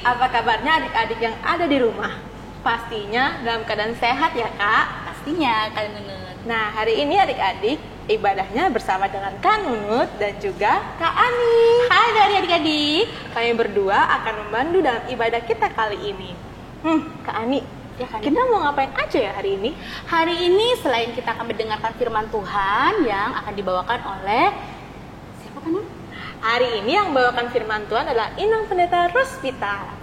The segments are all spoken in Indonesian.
apa kabarnya adik-adik yang ada di rumah? Pastinya dalam keadaan sehat ya Kak? Pastinya Kak Nunut. Nah, hari ini adik-adik ibadahnya bersama dengan Kak Nunut dan juga Kak Ani. Hai dari adik-adik. Kami berdua akan membantu dalam ibadah kita kali ini. Kak Ani, Ya, Kak. kita mau ngapain aja ya hari ini? Hari ini selain kita akan mendengarkan firman Tuhan yang akan dibawakan oleh siapa Kak Nunut? Hari ini yang membawakan firman Tuhan adalah Inang Pendeta Rospita.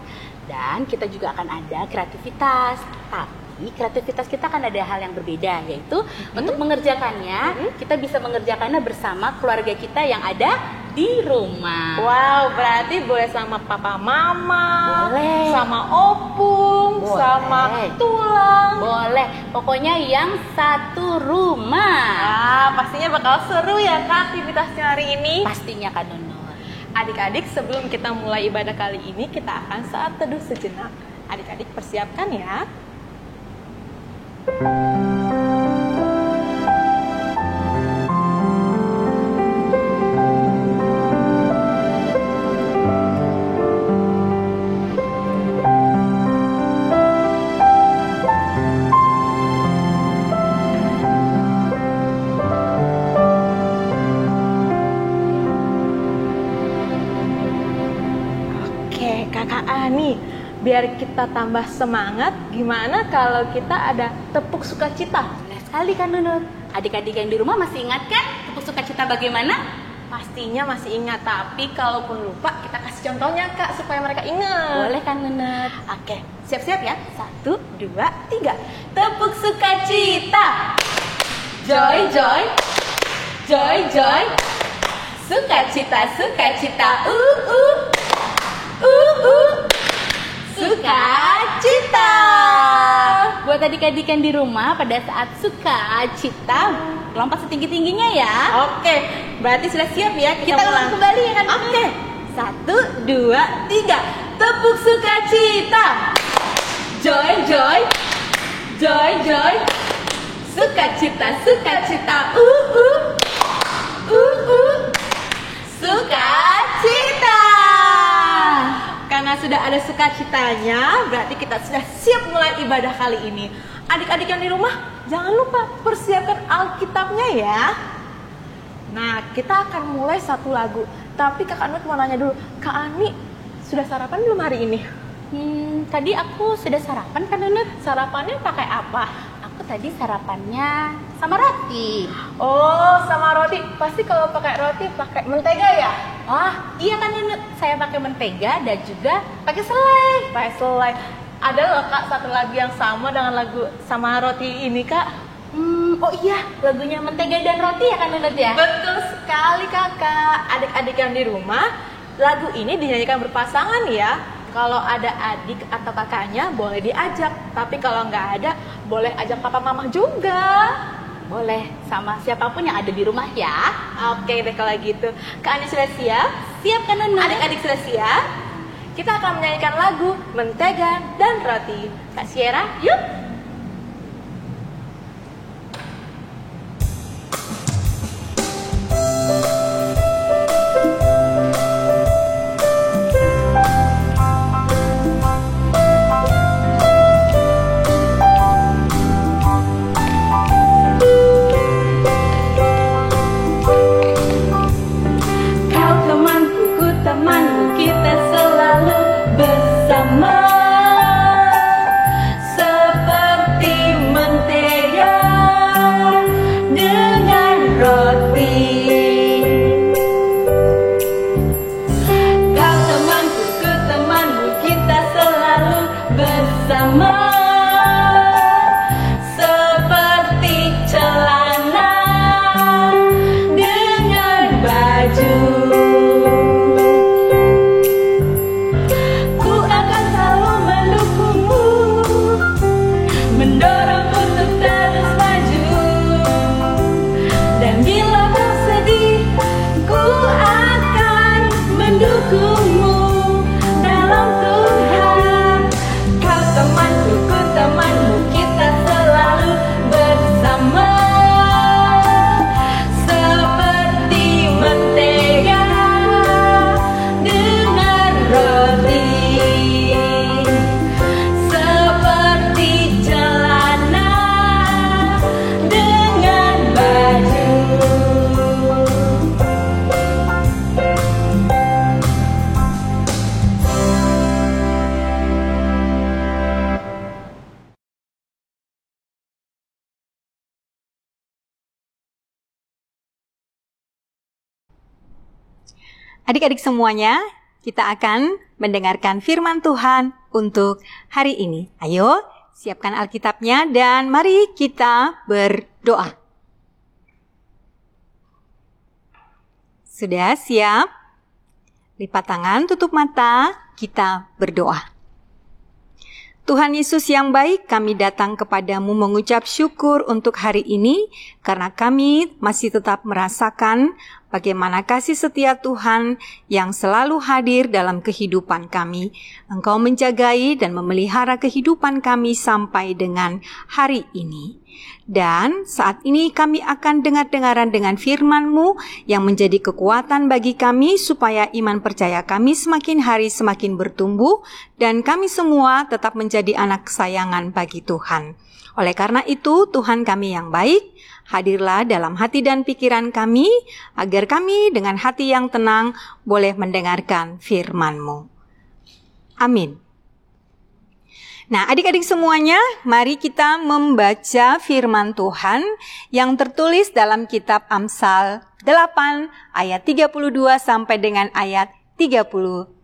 Dan kita juga akan ada kreativitas. Tapi kreativitas kita akan ada hal yang berbeda, yaitu untuk mengerjakannya, kita bisa mengerjakannya bersama keluarga kita yang ada di rumah. Wow, berarti boleh sama papa mama, Boleh. sama opung, Boleh. sama tulang. Boleh, pokoknya yang satu rumah. Pastinya bakal seru ya Kak aktivitasnya hari ini. Pastinya Kak Nunut. Adik-adik, sebelum kita mulai ibadah kali ini, kita akan saat teduh sejenak. Adik-adik persiapkan ya. Oke, Kakak Ani, biar kita tambah semangat, gimana kalau kita ada tepuk sukacita? Benar sekali Kak Nunut. Adik-adik yang di rumah masih ingat kan tepuk sukacita bagaimana? Pastinya masih ingat, tapi kalaupun lupa kita kasih contohnya Kak supaya mereka ingat. Boleh Kak Nunut. Oke, siap-siap ya? 1, 2, 3. Tepuk sukacita. Joy, joy. Joy, joy. Sukacita, sukacita. Sukacita. Buat adik-adik yang di rumah pada saat sukacita, lompat setinggi-tingginya ya. Oke, berarti sudah siap ya Kita ulang kembali ya kan? Oke, 1, 2, 3. Tepuk sukacita. Joy, joy. Joy, joy. Sukacita, sukacita. Sukacita. Karena sudah ada sukacitanya, berarti kita sudah siap mulai ibadah kali ini. Adik-adik yang di rumah, jangan lupa persiapkan Alkitabnya ya. Nah, kita akan mulai satu lagu. Tapi Kak Nunut mau nanya dulu, Kak Ani sudah sarapan belum hari ini? Tadi aku sudah sarapan Kak Nunut. Sarapannya pakai apa? Aku tadi sarapannya sama roti. Oh, sama roti. Pasti kalau pakai roti pakai mentega ya? Iya Kak Nunut. Saya pakai mentega dan juga pakai selai. Pakai selai. Ada loh Kak satu lagu yang sama dengan lagu sama roti ini Kak. Oh iya, lagunya mentega dan roti ya Kak Nunut ya? Betul sekali Kakak. Adik-adik yang di rumah, lagu ini dinyanyikan berpasangan ya. Kalau ada adik atau kakaknya boleh diajak, tapi kalau nggak ada boleh ajak papa mama juga. Boleh, sama siapapun yang ada di rumah ya. Oke deh kalau gitu. Kak Ani sudah siap? Siap Kak Nunut? Adik-adik sudah siap? Kita akan menyanyikan lagu Mentega dan Roti. Kak Sierra, yuk! Adik-adik semuanya, kita akan mendengarkan firman Tuhan untuk hari ini. Ayo, siapkan Alkitabnya dan mari kita berdoa. Sudah siap? Lipat tangan, tutup mata, kita berdoa. Tuhan Yesus yang baik, kami datang kepadamu mengucap syukur untuk hari ini karena kami masih tetap merasakan bagaimana kasih setia Tuhan yang selalu hadir dalam kehidupan kami. Engkau menjagai dan memelihara kehidupan kami sampai dengan hari ini. Dan saat ini kami akan dengar-dengaran dengan firman-Mu yang menjadi kekuatan bagi kami supaya iman percaya kami semakin hari semakin bertumbuh dan kami semua tetap menjadi anak kesayangan bagi Tuhan. Oleh karena itu, Tuhan kami yang baik, hadirlah dalam hati dan pikiran kami agar kami dengan hati yang tenang boleh mendengarkan firman-Mu. Amin. Nah, adik-adik semuanya, mari kita membaca firman Tuhan yang tertulis dalam kitab Amsal 8 ayat 32 sampai dengan ayat 36.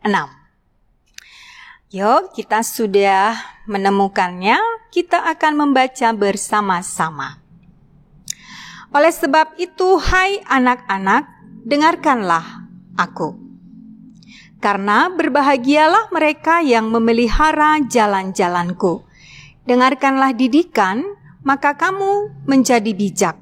Yuk, kita sudah menemukannya, kita akan membaca bersama-sama. Oleh sebab itu, hai anak-anak, dengarkanlah aku. Karena berbahagialah mereka yang memelihara jalan-jalanku. Dengarkanlah didikan, maka kamu menjadi bijak.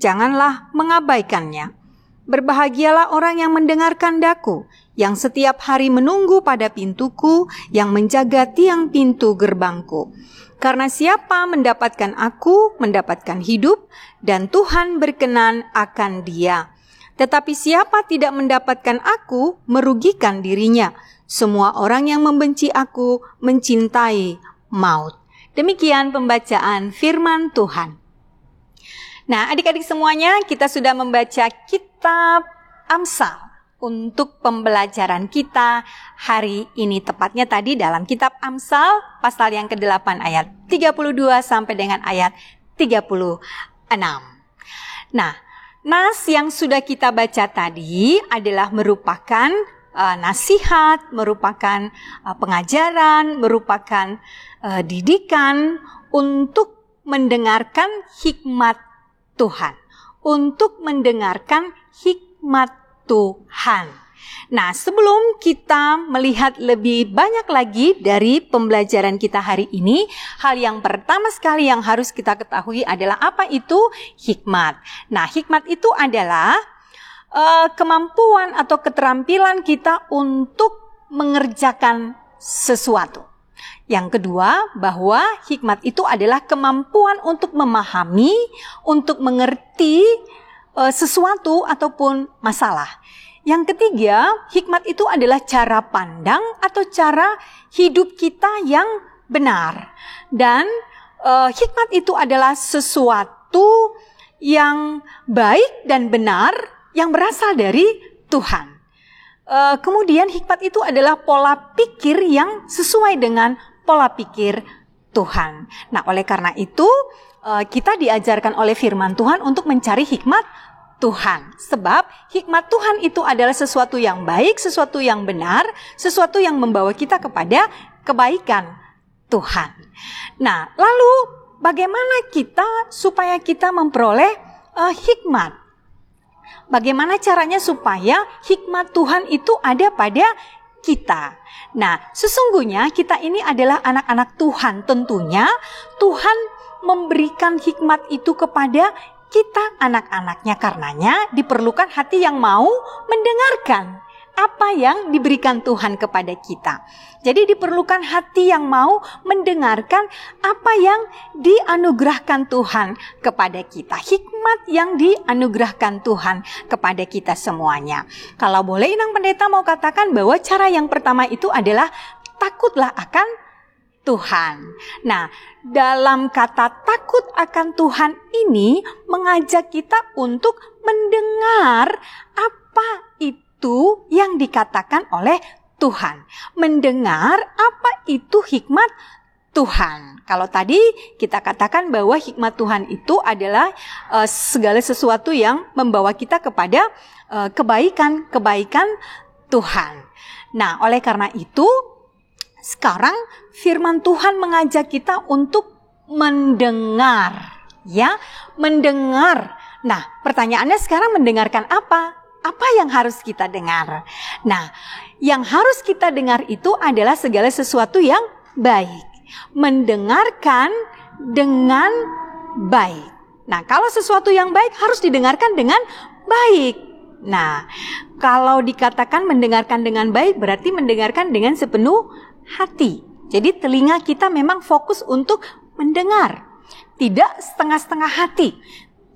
Janganlah mengabaikannya. Berbahagialah orang yang mendengarkan daku, yang setiap hari menunggu pada pintuku, yang menjaga tiang pintu gerbangku. Karena siapa mendapatkan aku, mendapatkan hidup, dan Tuhan berkenan akan dia. Tetapi siapa tidak mendapatkan aku, merugikan dirinya. Semua orang yang membenci aku, mencintai maut. Demikian pembacaan firman Tuhan. Nah, adik-adik semuanya, kita sudah membaca kitab Amsal untuk pembelajaran kita hari ini. Tepatnya tadi dalam kitab Amsal, pasal yang ke-8 ayat 32 sampai dengan ayat 36. Nah, nas yang sudah kita baca tadi adalah merupakan nasihat, merupakan pengajaran, merupakan didikan untuk mendengarkan hikmat Tuhan. Untuk mendengarkan hikmat Tuhan. Nah, sebelum kita melihat lebih banyak lagi dari pembelajaran kita hari ini, hal yang pertama sekali yang harus kita ketahui adalah apa itu hikmat. Nah, hikmat itu adalah kemampuan atau keterampilan kita untuk mengerjakan sesuatu. Yang kedua, bahwa hikmat itu adalah kemampuan untuk memahami, untuk mengerti sesuatu ataupun masalah. Yang ketiga, hikmat itu adalah cara pandang atau cara hidup kita yang benar. Dan hikmat itu adalah sesuatu yang baik dan benar yang berasal dari Tuhan. Kemudian hikmat itu adalah pola pikir yang sesuai dengan pola pikir Tuhan. Nah, oleh karena itu kita diajarkan oleh firman Tuhan untuk mencari hikmat Tuhan. Sebab hikmat Tuhan itu adalah sesuatu yang baik, sesuatu yang benar, sesuatu yang membawa kita kepada kebaikan Tuhan. Nah, lalu bagaimana kita supaya kita memperoleh hikmat? Bagaimana caranya supaya hikmat Tuhan itu ada pada kita? Nah, sesungguhnya kita ini adalah anak-anak Tuhan. Tentunya Tuhan memberikan hikmat itu kepada kita anak-anaknya, karenanya diperlukan hati yang mau mendengarkan apa yang diberikan Tuhan kepada kita. Jadi diperlukan hati yang mau mendengarkan apa yang dianugerahkan Tuhan kepada kita. Hikmat yang dianugerahkan Tuhan kepada kita semuanya. Kalau boleh Inang Pendeta mau katakan bahwa cara yang pertama itu adalah takutlah akan Tuhan. Nah, dalam kata takut akan Tuhan ini mengajak kita untuk mendengar apa itu yang dikatakan oleh Tuhan. Mendengar apa itu hikmat Tuhan. Kalau tadi kita katakan bahwa hikmat Tuhan itu adalah segala sesuatu yang membawa kita kepada kebaikan Tuhan. Nah, oleh karena itu, sekarang firman Tuhan mengajak kita untuk mendengar, ya, mendengar. Nah, pertanyaannya sekarang mendengarkan apa? Apa yang harus kita dengar? Nah, yang harus kita dengar itu adalah segala sesuatu yang baik. Mendengarkan dengan baik. Nah, kalau sesuatu yang baik harus didengarkan dengan baik. Nah, kalau dikatakan mendengarkan dengan baik berarti mendengarkan dengan sepenuh hati. Jadi telinga kita memang fokus untuk mendengar. Tidak setengah-setengah hati.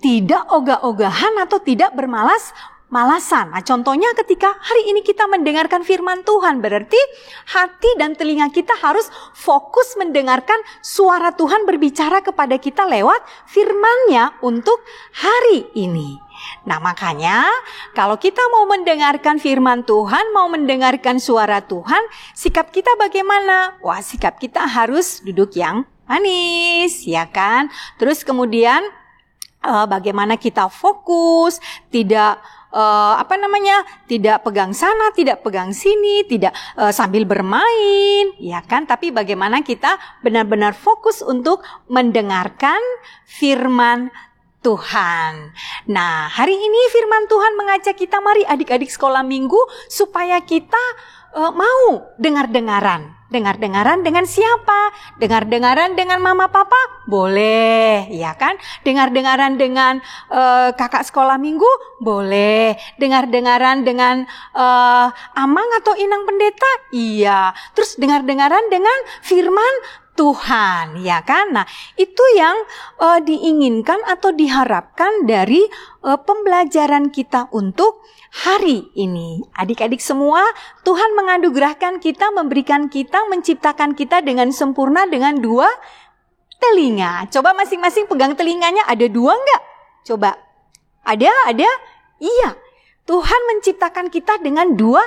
Tidak ogah-ogahan atau tidak bermalas-malasan. Nah, contohnya ketika hari ini kita mendengarkan firman Tuhan, berarti hati dan telinga kita harus fokus mendengarkan suara Tuhan berbicara kepada kita lewat firman-Nya untuk hari ini. Nah, makanya kalau kita mau mendengarkan firman Tuhan, mau mendengarkan suara Tuhan, sikap kita bagaimana? Wah, sikap kita harus duduk yang manis, ya kan? Terus kemudian bagaimana kita fokus, tidak tidak pegang sana, tidak pegang sini, tidak sambil bermain, ya kan? Tapi bagaimana kita benar-benar fokus untuk mendengarkan firman Tuhan. Nah, hari ini firman Tuhan mengajak kita, mari adik-adik sekolah minggu, supaya kita mau dengar-dengaran. Dengar-dengaran dengan siapa? Dengar-dengaran dengan mama papa? Boleh, ya kan? Dengar-dengaran dengan kakak sekolah minggu? Boleh. Dengar-dengaran dengan amang atau inang pendeta? Iya. Terus dengar-dengaran dengan firman Tuhan, ya kan? Nah, itu yang diinginkan atau diharapkan dari pembelajaran kita untuk hari ini. Adik-adik semua, Tuhan menganugerahkan kita, memberikan kita, menciptakan kita dengan sempurna dengan 2 telinga. Coba masing-masing pegang telinganya, ada 2 enggak? Coba. Ada? Iya. Tuhan menciptakan kita dengan 2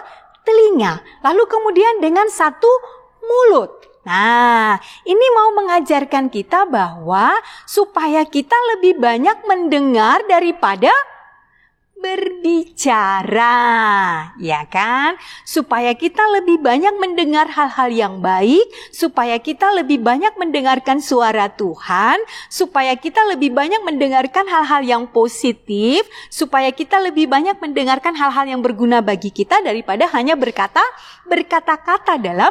telinga. Lalu kemudian dengan 1 mulut. Nah, ini mau mengajarkan kita bahwa supaya kita lebih banyak mendengar daripada berbicara, ya kan? Supaya kita lebih banyak mendengar hal-hal yang baik, supaya kita lebih banyak mendengarkan suara Tuhan, supaya kita lebih banyak mendengarkan hal-hal yang positif, supaya kita lebih banyak mendengarkan hal-hal yang berguna bagi kita daripada hanya berkata-kata dalam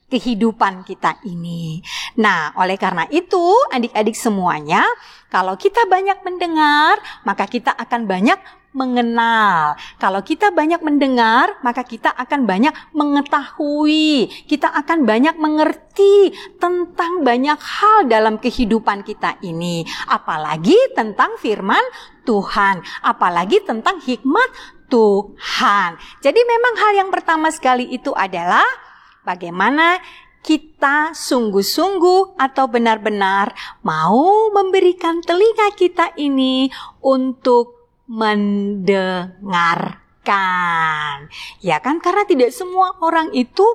kehidupan kita ini. Nah, oleh karena itu, adik-adik semuanya, kalau kita banyak mendengar, maka kita akan banyak mengenal. Kalau kita banyak mendengar, maka kita akan banyak mengetahui. Kita akan banyak mengerti tentang banyak hal dalam kehidupan kita ini. Apalagi tentang firman Tuhan. Apalagi tentang hikmat Tuhan. Jadi memang hal yang pertama sekali itu adalah bagaimana kita sungguh-sungguh atau benar-benar mau memberikan telinga kita ini untuk mendengarkan. Ya kan, karena tidak semua orang itu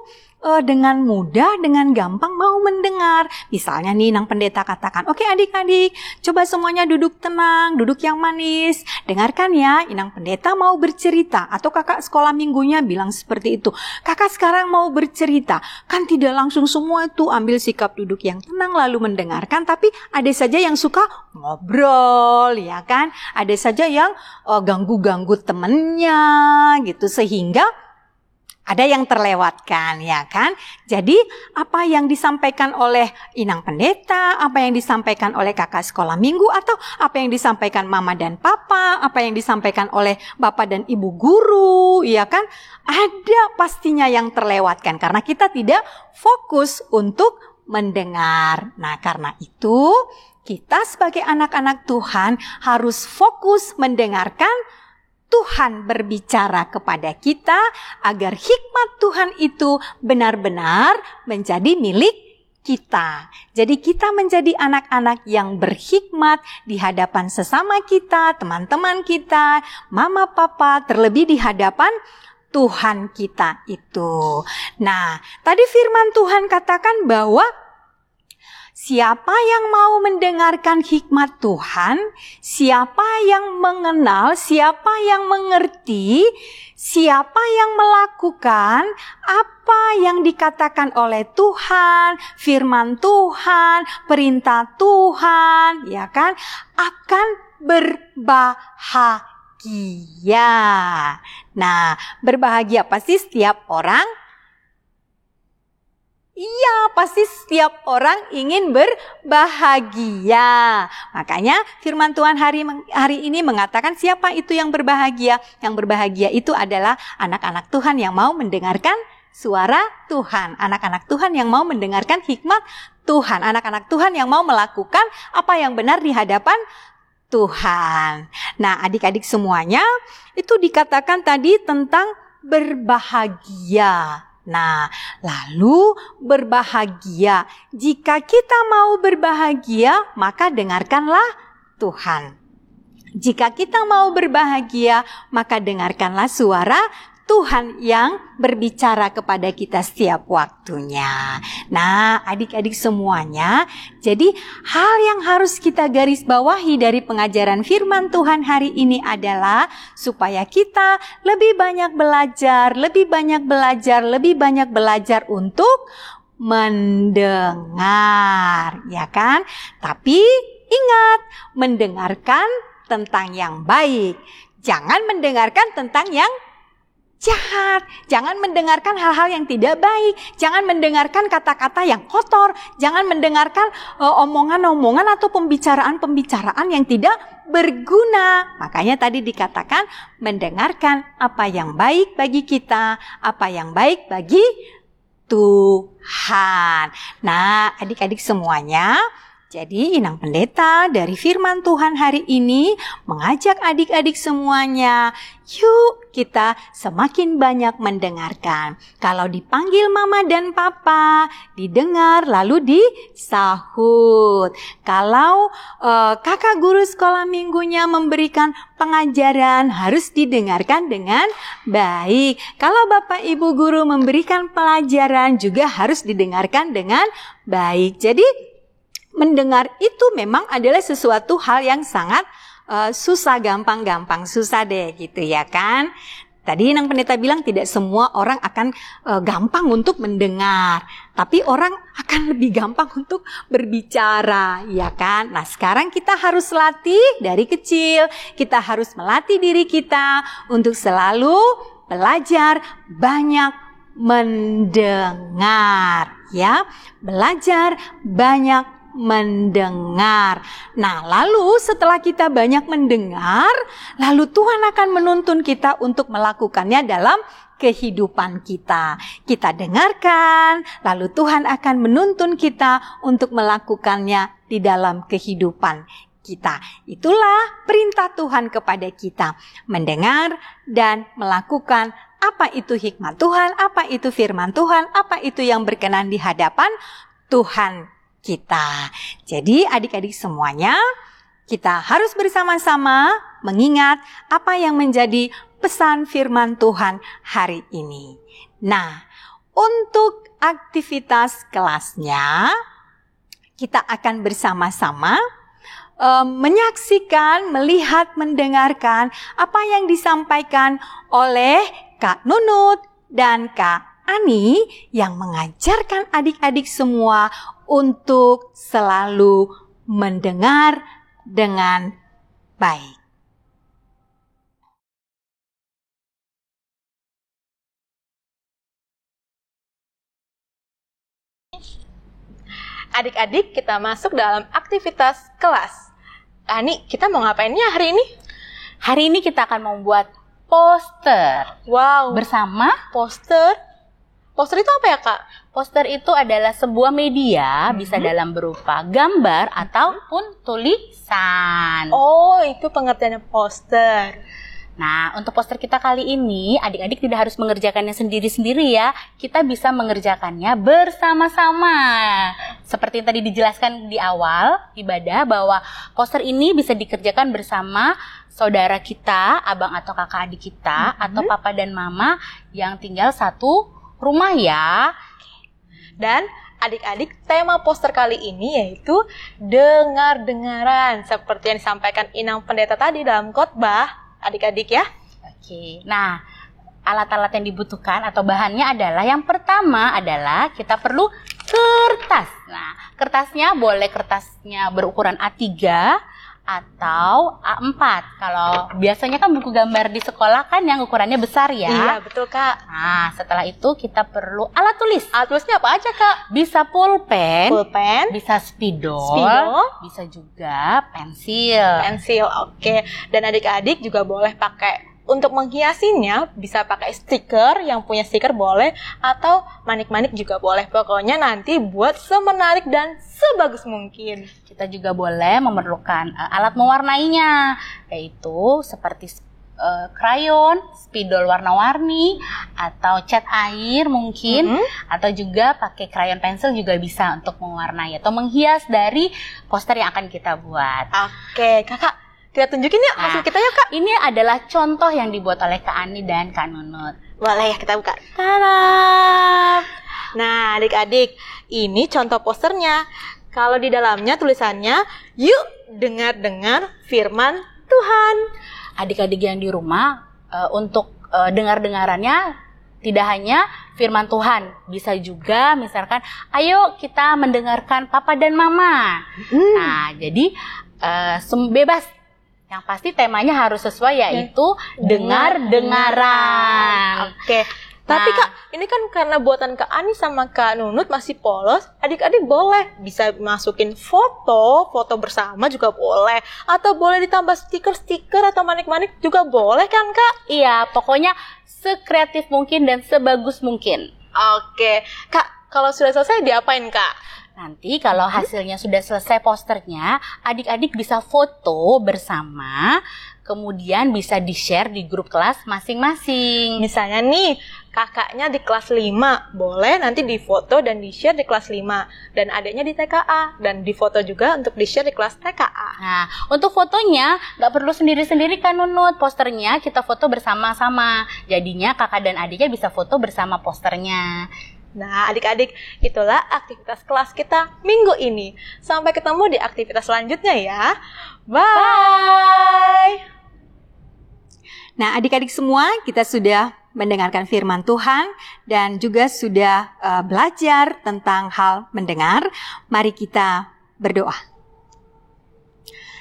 dengan mudah, dengan gampang mau mendengar. Misalnya nih, Nang Pendeta katakan, oke adik-adik, coba semuanya duduk tenang, duduk yang manis. Dengarkan ya, Inang Pendeta mau bercerita. Atau kakak sekolah minggunya bilang seperti itu. Kakak sekarang mau bercerita. Kan tidak langsung semua itu ambil sikap duduk yang tenang lalu mendengarkan. Tapi ada saja yang suka ngobrol, ya kan. Ada saja yang ganggu-ganggu temennya gitu. Sehingga ada yang terlewatkan, ya kan? Jadi apa yang disampaikan oleh Inang Pendeta, apa yang disampaikan oleh kakak sekolah minggu, atau apa yang disampaikan mama dan papa, apa yang disampaikan oleh bapak dan ibu guru, ya kan? Ada pastinya yang terlewatkan karena kita tidak fokus untuk mendengar. Nah, karena itu kita sebagai anak-anak Tuhan harus fokus mendengarkan Tuhan berbicara kepada kita agar hikmat Tuhan itu benar-benar menjadi milik kita. Jadi kita menjadi anak-anak yang berhikmat di hadapan sesama kita, teman-teman kita, mama papa, terlebih di hadapan Tuhan kita itu. Nah, tadi firman Tuhan katakan bahwa Siapa yang mau mendengarkan hikmat Tuhan, siapa yang mengenal, siapa yang mengerti, siapa yang melakukan apa yang dikatakan oleh Tuhan, firman Tuhan, perintah Tuhan, ya kan, akan berbahagia. Nah, berbahagia pasti setiap orang. Iya, pasti setiap orang ingin berbahagia. Makanya firman Tuhan hari ini mengatakan siapa itu yang berbahagia? Yang berbahagia itu adalah anak-anak Tuhan yang mau mendengarkan suara Tuhan. Anak-anak Tuhan yang mau mendengarkan hikmat Tuhan. Anak-anak Tuhan yang mau melakukan apa yang benar di hadapan Tuhan. Nah, adik-adik semuanya, itu dikatakan tadi tentang berbahagia. Nah, lalu berbahagia. Jika kita mau berbahagia, maka dengarkanlah Tuhan. Jika kita mau berbahagia, maka dengarkanlah suara Tuhan yang berbicara kepada kita setiap waktunya. Nah, adik-adik semuanya, jadi hal yang harus kita garis bawahi dari pengajaran firman Tuhan hari ini adalah supaya kita lebih banyak belajar untuk mendengar, ya kan? Tapi ingat, mendengarkan tentang yang baik. Jangan mendengarkan tentang yang jahat. Jangan mendengarkan hal-hal yang tidak baik. Jangan mendengarkan kata-kata yang kotor. Jangan mendengarkan omongan-omongan atau pembicaraan-pembicaraan yang tidak berguna. Makanya tadi dikatakan mendengarkan apa yang baik bagi kita, apa yang baik bagi Tuhan. Nah, adik-adik semuanya, jadi Inang Pendeta dari firman Tuhan hari ini mengajak adik-adik semuanya, yuk kita semakin banyak mendengarkan. Kalau dipanggil mama dan papa, didengar lalu disahut. Kalau kakak guru sekolah minggunya memberikan pengajaran, harus didengarkan dengan baik. Kalau bapak ibu guru memberikan pelajaran, juga harus didengarkan dengan baik. Jadi mendengar itu memang adalah sesuatu hal yang sangat susah, gampang susah deh gitu ya kan. Tadi Inang Pendeta bilang tidak semua orang akan gampang untuk mendengar, tapi orang akan lebih gampang untuk berbicara, ya kan. Nah, sekarang kita harus latih dari kecil, kita harus melatih diri kita untuk selalu belajar banyak mendengar, ya. Belajar banyak mendengar. Nah, lalu setelah kita banyak mendengar, lalu Tuhan akan menuntun kita untuk melakukannya dalam kehidupan kita. Kita dengarkan, lalu Tuhan akan menuntun kita untuk melakukannya di dalam kehidupan kita. Itulah perintah Tuhan kepada kita, mendengar dan melakukan apa itu hikmat Tuhan, apa itu firman Tuhan, apa itu yang berkenan di hadapan Tuhan kita. Jadi adik-adik semuanya, kita harus bersama-sama mengingat apa yang menjadi pesan firman Tuhan hari ini. Nah, untuk aktivitas kelasnya, kita akan bersama-sama menyaksikan, melihat, mendengarkan apa yang disampaikan oleh Kak Nunut dan Kak Ani yang mengajarkan adik-adik semua untuk selalu mendengar dengan baik. Adik-adik, kita masuk dalam aktivitas kelas. Ani, kita mau ngapainnya hari ini? Hari ini kita akan membuat poster. Wow. Bersama poster. Poster itu apa ya, Kak? Poster itu adalah sebuah media, bisa dalam berupa gambar ataupun tulisan. Oh, itu pengertiannya poster. Nah, untuk poster kita kali ini, adik-adik tidak harus mengerjakannya sendiri-sendiri ya. Kita bisa mengerjakannya bersama-sama. Seperti yang tadi dijelaskan di awal ibadah, bahwa poster ini bisa dikerjakan bersama saudara kita, abang atau kakak adik kita, atau papa dan mama yang tinggal satu rumah ya. Dan Adik-adik, tema poster kali ini yaitu dengar-dengaran, seperti yang disampaikan Inang Pendeta tadi dalam khotbah, adik-adik ya. Oke, nah alat-alat yang dibutuhkan atau bahannya adalah yang pertama adalah kita perlu kertas. Nah, kertasnya boleh kertasnya berukuran A3 atau A4. Kalau biasanya kan buku gambar di sekolah kan yang ukurannya besar ya. Iya, betul Kak. Nah, setelah itu kita perlu alat tulis. Alat tulisnya apa aja Kak? Bisa pulpen, bisa spidol, bisa juga pensil. Pensil, oke. Dan adik-adik juga boleh pakai, untuk menghiasinya bisa pakai stiker, yang punya stiker boleh, atau manik-manik juga boleh. Pokoknya nanti buat semenarik dan sebagus mungkin. Kita juga boleh memerlukan alat mewarnainya, yaitu seperti krayon, spidol warna-warni, atau cat air mungkin, atau juga pakai krayon pensil juga bisa untuk mewarnai atau menghias dari poster yang akan kita buat. Oke, Kakak, kita tunjukin yuk hasil kita yuk Kak. Ini adalah contoh yang dibuat oleh Kak Ani dan Kak Nunut. Boleh ya kita buka. Tadam! Nah adik-adik, ini contoh posternya. Kalau di dalamnya tulisannya, yuk dengar-dengar firman Tuhan. Adik-adik yang di rumah, untuk dengar-dengarannya tidak hanya firman Tuhan, bisa juga misalkan, ayo kita mendengarkan Papa dan Mama. Nah, jadi bebas. Yang pasti temanya harus sesuai, yaitu dengar-dengaran. Oke. Tapi Kak, ini kan karena buatan Kak Ani sama Kak Nunut masih polos, adik-adik boleh bisa masukin foto bersama juga boleh. Atau boleh ditambah stiker-stiker atau manik-manik juga boleh kan Kak? Iya, pokoknya sekreatif mungkin dan sebagus mungkin. Oke. Kak, kalau sudah selesai diapain Kak? Nanti kalau hasilnya sudah selesai posternya, adik-adik bisa foto bersama, kemudian bisa di-share di grup kelas masing-masing. Misalnya nih, kakaknya di kelas 5, boleh nanti difoto dan di-share di kelas 5. Dan adiknya di TKA, dan difoto juga untuk di-share di kelas TKA. Nah, untuk fotonya nggak perlu sendiri-sendiri kan Nunut, posternya kita foto bersama-sama. Jadinya kakak dan adiknya bisa foto bersama posternya. Nah, adik-adik, itulah aktivitas kelas kita minggu ini. Sampai ketemu di aktivitas selanjutnya ya. Bye! Nah, adik-adik semua, kita sudah mendengarkan firman Tuhan dan juga sudah belajar tentang hal mendengar. Mari kita berdoa.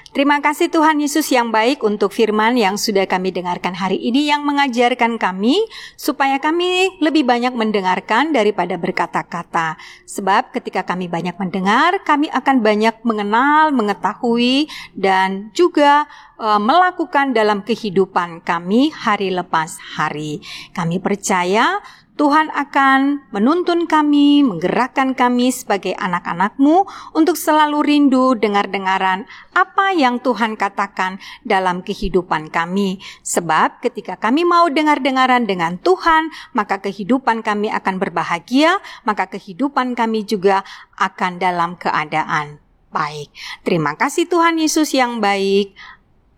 Terima kasih Tuhan Yesus yang baik untuk firman yang sudah kami dengarkan hari ini, yang mengajarkan kami supaya kami lebih banyak mendengarkan daripada berkata-kata. Sebab ketika kami banyak mendengar, kami akan banyak mengenal, mengetahui, dan juga melakukan dalam kehidupan kami hari lepas hari. Kami percaya Tuhan akan menuntun kami, menggerakkan kami sebagai anak-anak-Mu untuk selalu rindu dengar-dengaran apa yang Tuhan katakan dalam kehidupan kami. Sebab ketika kami mau dengar-dengaran dengan Tuhan, maka kehidupan kami akan berbahagia, maka kehidupan kami juga akan dalam keadaan baik. Terima kasih Tuhan Yesus yang baik.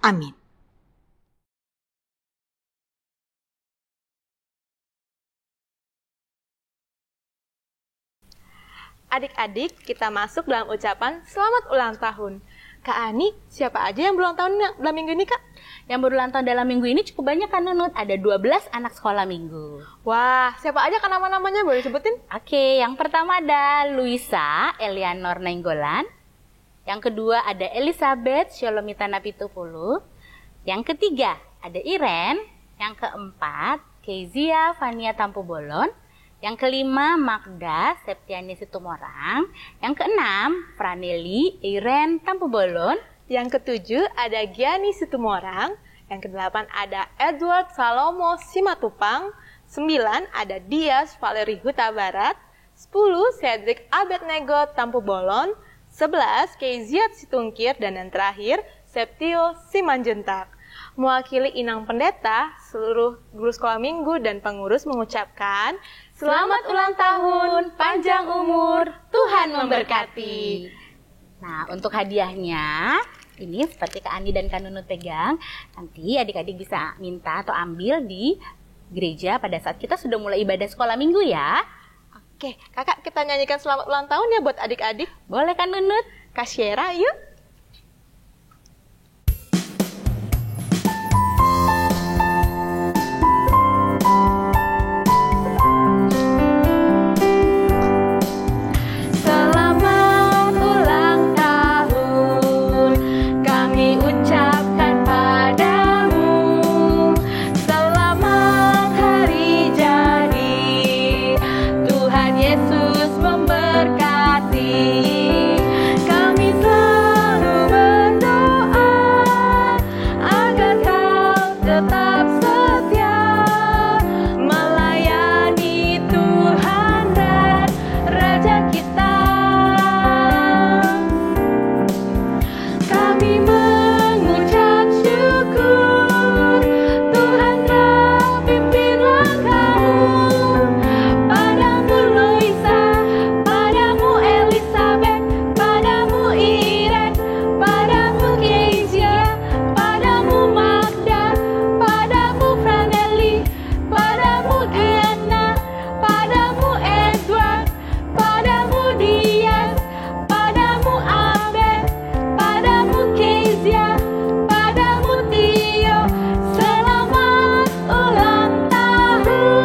Amin. Adik-adik, kita masuk dalam ucapan selamat ulang tahun. Kak Ani, siapa aja yang berulang tahun dalam minggu ini, Kak? Yang berulang tahun dalam minggu ini cukup banyak kan Nunut, ada 12 anak sekolah minggu. Wah, siapa aja kan nama-namanya, boleh sebutin? Oke, yang pertama ada Luisa Elianor Nainggolan. Yang kedua ada Elizabeth Sholomita Napitupulu. Yang ketiga ada Iren. Yang keempat Kezia Fania Tampubolon. Yang kelima, Magda Septiani Situmorang. Yang keenam, Praneli Iren Tampubolon. Yang ketujuh, ada Giani Situmorang. Yang kedelapan, ada Edward Salomo Simatupang. 9, ada Dias Valeri Huta Barat. 10, Cedric Abednego Tampubolon. 11, Keziat Situngkir. Dan yang terakhir, Septio Simanjuntak. Mewakili Inang Pendeta, seluruh guru sekolah minggu dan pengurus mengucapkan selamat ulang tahun, panjang umur, Tuhan memberkati. Nah, untuk hadiahnya, ini seperti Kak Ani dan Kak Nunut pegang, nanti adik-adik bisa minta atau ambil di gereja pada saat kita sudah mulai ibadah sekolah minggu ya. Oke, kakak kita nyanyikan selamat ulang tahun ya buat adik-adik. Boleh kan Nunut? Kak Syera, yuk. Selamat ulang tahun kami ucapkan padamu. Selamat hari jadi, Tuhan Yesus memberkati. Kami selalu berdoa agar kau tetap setia melayani Tuhan dan Raja kita. Kami mengucap syukur, Tuhan telah pimpin langkahmu. Padamu Loisa, padamu Elizabeth, padamu Iren, padamu Kezia, padamu Magda, padamu Franeli, padamu Diana, padamu Edward, padamu Dias, padamu Abed, padamu Kezia, padamu Tio. Selamat ulang tahun.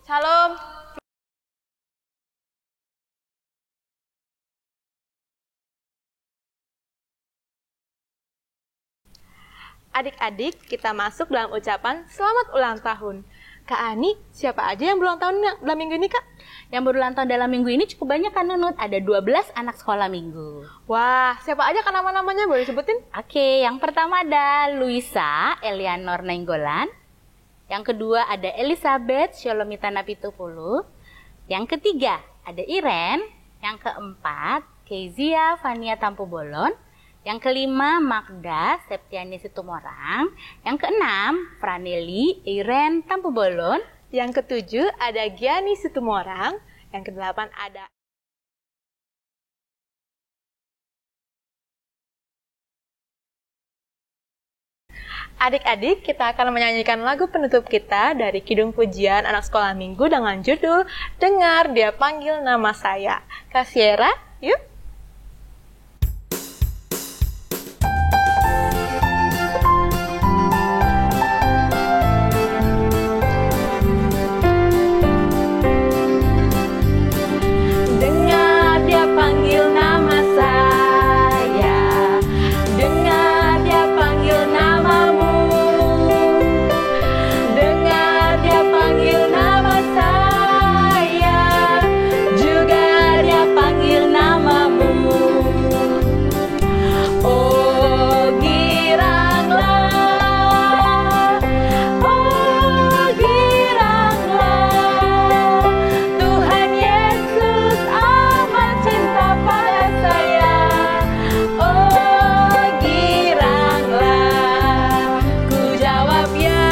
Shalom. Adik-adik, kita masuk dalam ucapan selamat ulang tahun. Kak Ani, siapa aja yang berulang tahun dalam minggu ini, Kak? Yang berulang tahun dalam minggu ini cukup banyak kan Nunut? Ada 12 anak sekolah minggu. Wah, siapa aja kan nama-namanya? Boleh sebutin? Oke, yang pertama ada Luisa Elianor Nenggolan. Yang kedua ada Elizabeth Sholomita Napitupulu. Yang ketiga ada Iren. Yang keempat Kezia Fania Tampubolon. Yang kelima Magda Septiani Situmorang. Yang keenam Franeli Iren Tampubolon. Yang ketujuh ada Giani Situmorang. Yang kedelapan ada Adik-adik, kita akan menyanyikan lagu penutup kita dari Kidung Pujian Anak Sekolah Minggu dengan judul Dengar Dia Panggil Nama Saya. Kak Syera, yuk. Dengar dia panggil nama saya, dengar dia panggil namamu, dengar dia panggil nama saya, juga dia panggil namamu. Oh giranglah, Tuhan Yesus amat cinta pada saya. Oh giranglah, ku jawab ya,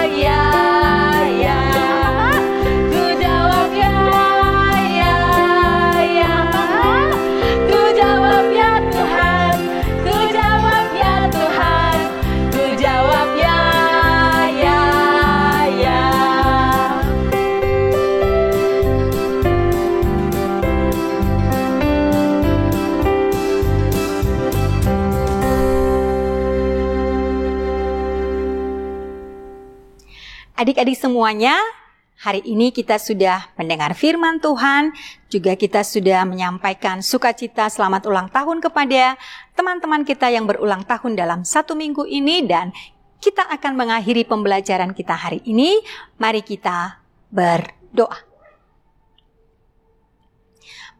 ya, ya. Ku jawab ya, ya, ya. Ku jawab ya Tuhan, ku jawab ya Tuhan, ku jawab ya, ya, ya. Adik-adik semuanya, hari ini kita sudah mendengar firman Tuhan, juga kita sudah menyampaikan sukacita selamat ulang tahun kepada teman-teman kita yang berulang tahun dalam 1 minggu ini, dan kita akan mengakhiri pembelajaran kita hari ini. Mari kita berdoa.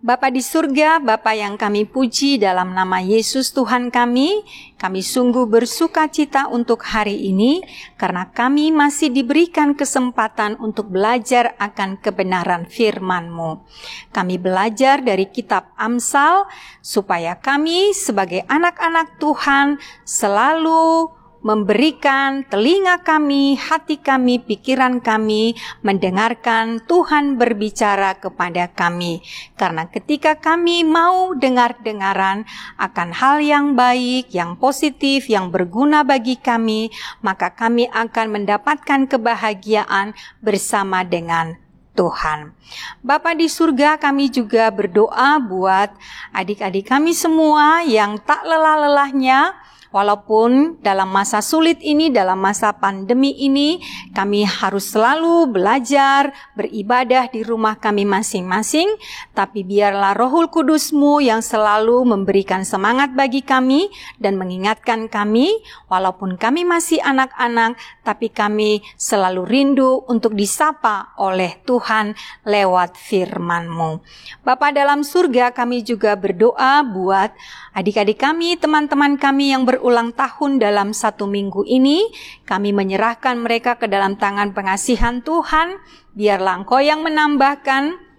Bapa di surga, Bapa yang kami puji, dalam nama Yesus Tuhan kami sungguh bersuka cita untuk hari ini, karena kami masih diberikan kesempatan untuk belajar akan kebenaran firman-Mu. Kami belajar dari kitab Amsal, supaya kami sebagai anak-anak Tuhan selalu memberikan telinga kami, hati kami, pikiran kami, mendengarkan Tuhan berbicara kepada kami. Karena ketika kami mau dengar-dengaran akan hal yang baik, yang positif, yang berguna bagi kami, maka kami akan mendapatkan kebahagiaan bersama dengan Tuhan. Bapa di surga, kami juga berdoa buat adik-adik kami semua yang tak lelah-lelahnya, walaupun dalam masa sulit ini, dalam masa pandemi ini, kami harus selalu belajar, beribadah di rumah kami masing-masing, tapi biarlah Rohul Kudus-Mu yang selalu memberikan semangat bagi kami dan mengingatkan kami, walaupun kami masih anak-anak, tapi kami selalu rindu untuk disapa oleh Tuhan lewat firman-Mu. Bapa dalam surga, kami juga berdoa buat adik-adik kami, teman-teman kami yang berulang tahun dalam 1 minggu ini. Kami menyerahkan mereka ke dalam tangan pengasihan Tuhan. Biarlah Engkau yang menambahkan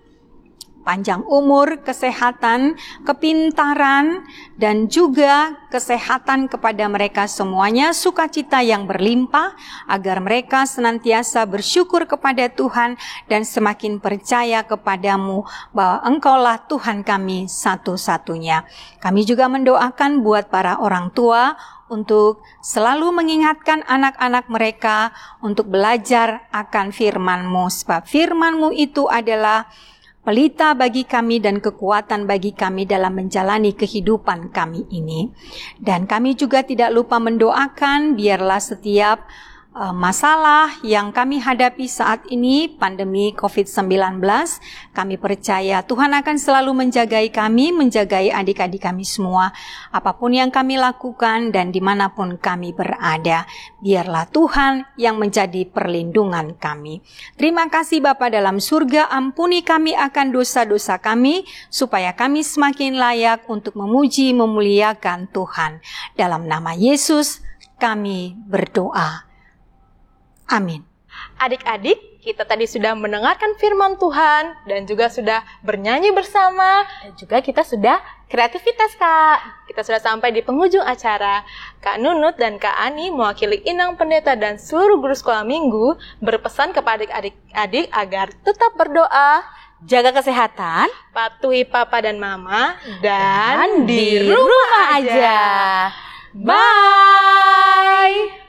panjang umur, kesehatan, kepintaran, dan juga kesehatan kepada mereka semuanya, sukacita yang berlimpah, agar mereka senantiasa bersyukur kepada Tuhan dan semakin percaya kepadamu bahwa Engkaulah Tuhan kami satu-satunya. Kami juga mendoakan buat para orang tua untuk selalu mengingatkan anak-anak mereka untuk belajar akan firman-Mu, sebab firman-Mu itu adalah pelita bagi kami dan kekuatan bagi kami dalam menjalani kehidupan kami ini. Dan kami juga tidak lupa mendoakan biarlah setiap masalah yang kami hadapi saat ini, pandemi COVID-19, kami percaya Tuhan akan selalu menjagai kami, menjagai adik-adik kami semua, apapun yang kami lakukan dan dimanapun kami berada. Biarlah Tuhan yang menjadi perlindungan kami. Terima kasih Bapa dalam surga, ampuni kami akan dosa-dosa kami, supaya kami semakin layak untuk memuji, memuliakan Tuhan. Dalam nama Yesus kami berdoa. Amin. Adik-adik, kita tadi sudah mendengarkan firman Tuhan dan juga sudah bernyanyi bersama dan juga kita sudah kreativitas, Kak. Kita sudah sampai di penghujung acara. Kak Nunut dan Kak Ani mewakili Inang Pendeta dan seluruh guru sekolah minggu berpesan kepada adik-adik agar tetap berdoa, Jaga kesehatan, patuhi papa dan mama, dan di rumah aja. Bye!